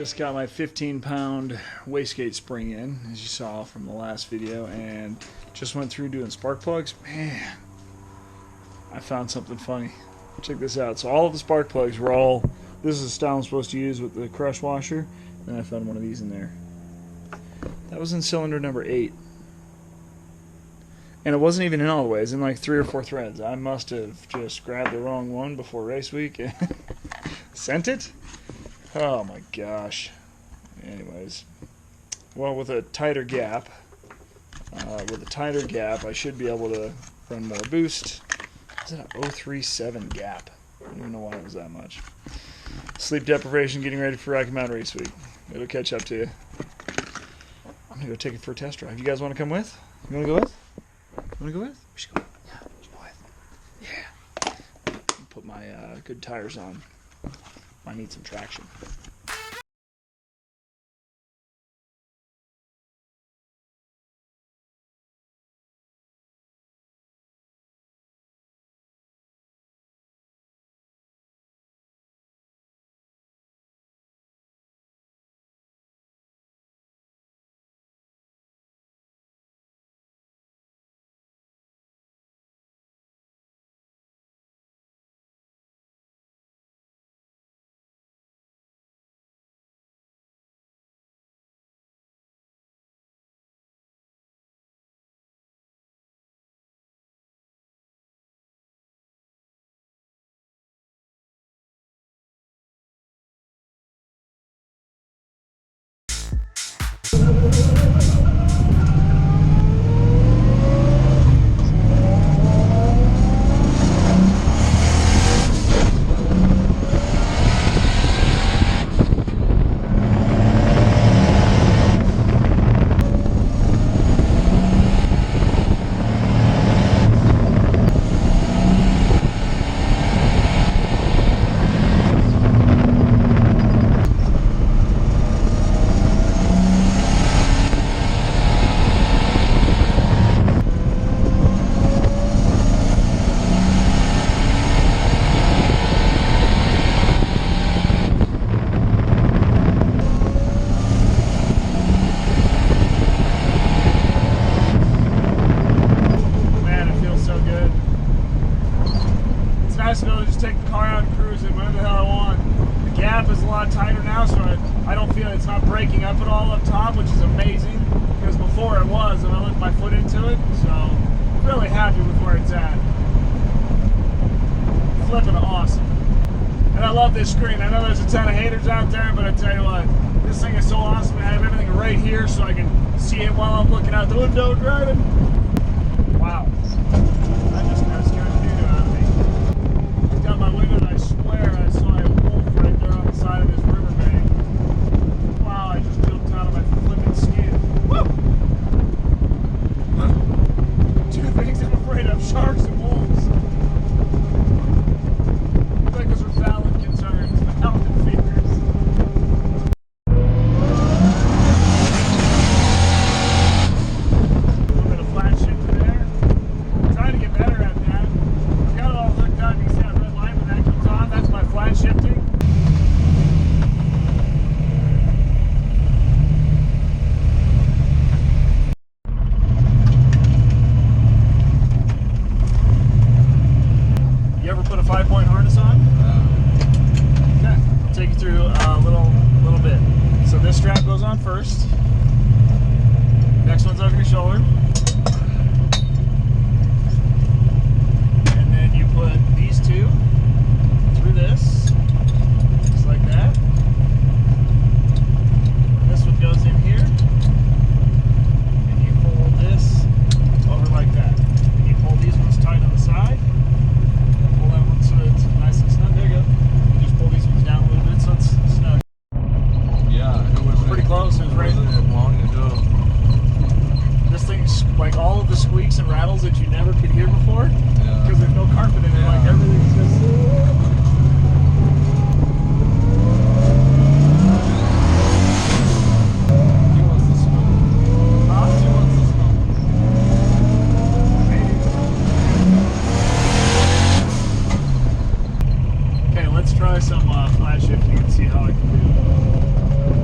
Just got my 15-pound wastegate spring in, as you saw from the last video, and just went through doing spark plugs. Man, I found something funny. Check this out. So all of the spark plugs were all, this is the style I'm supposed to use with the crush washer, and I found one of these in there. That was in cylinder number 8. And it wasn't even in all the way. It was in like 3 or 4 threads. I must have just grabbed the wrong one before race week and sent it. Oh my gosh. Anyways, well, with a tighter gap, I should be able to run more boost. Is that a 037 gap? I don't even know why it was that much. Sleep deprivation, getting ready for Rocky Mountain race week. It'll catch up to you. I'm gonna go take it for a test drive. You guys want to come with? You want to go with? You want to go with? We should go. Yeah, we should go with. Yeah. Put my good tires on. I need some traction. To be able to just take the car out and cruise it wherever the hell I want. The gap is a lot tighter now, so I don't feel it's not breaking up at all up top, which is amazing, because before it was, and I lift my foot into it, so really happy with where it's at. Flipping awesome. And I love this screen. I know there's a ton of haters out there, but I tell you what, this thing is so awesome. I have everything right here so I can see it while I'm looking out the window driving. Wow. That just scared the dude out of me. Looked out my window and I swear I saw a wolf right there on the side of this riverbank. Wow, I just jumped out of my flipping skin. Woo! Two things I'm afraid of, sharks and wolves. I think those are valid concerns, valid fears. Put a 5-point harness on? Okay, I'll take you through a little bit. So this strap goes on first. Next one's over your shoulder. And then you put these two through this, just like that. This one goes in here. And you fold this over like that. And you pull these ones tight on the side. So it's nice and snug. There you go. You just pull these ones down a little bit so it's snug. Yeah, it was pretty close. It was right long ago. This thing's like all of the squeaks and rattles that you never could hear before. Yeah. Because there's no carpet in it. Yeah. Like everything's just. He wants to smoke. Huh? He wants to smoke. Okay, let's try some flat shifting and see how I can do.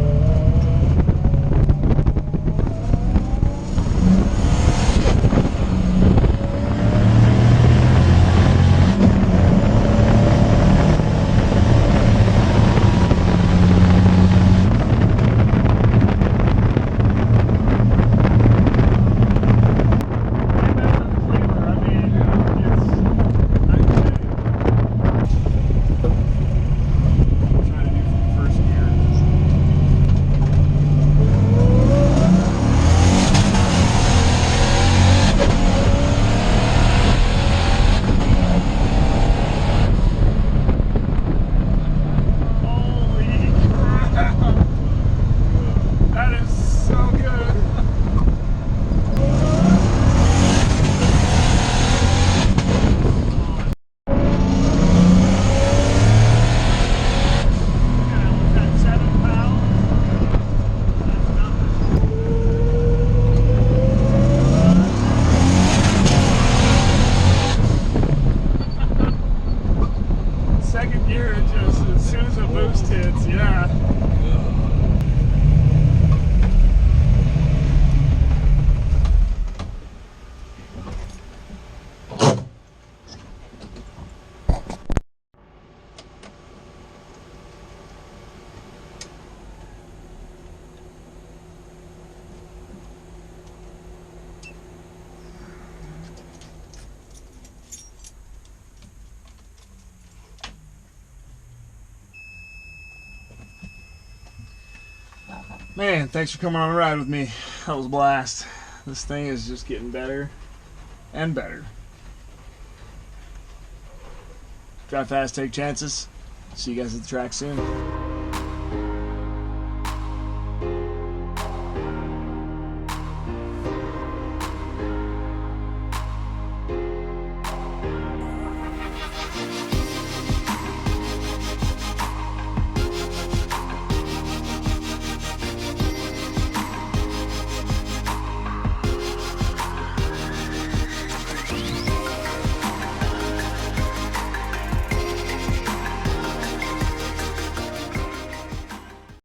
Man, thanks for coming on a ride with me. That was a blast. This thing is just getting better and better. Drive fast, take chances. See you guys at the track soon.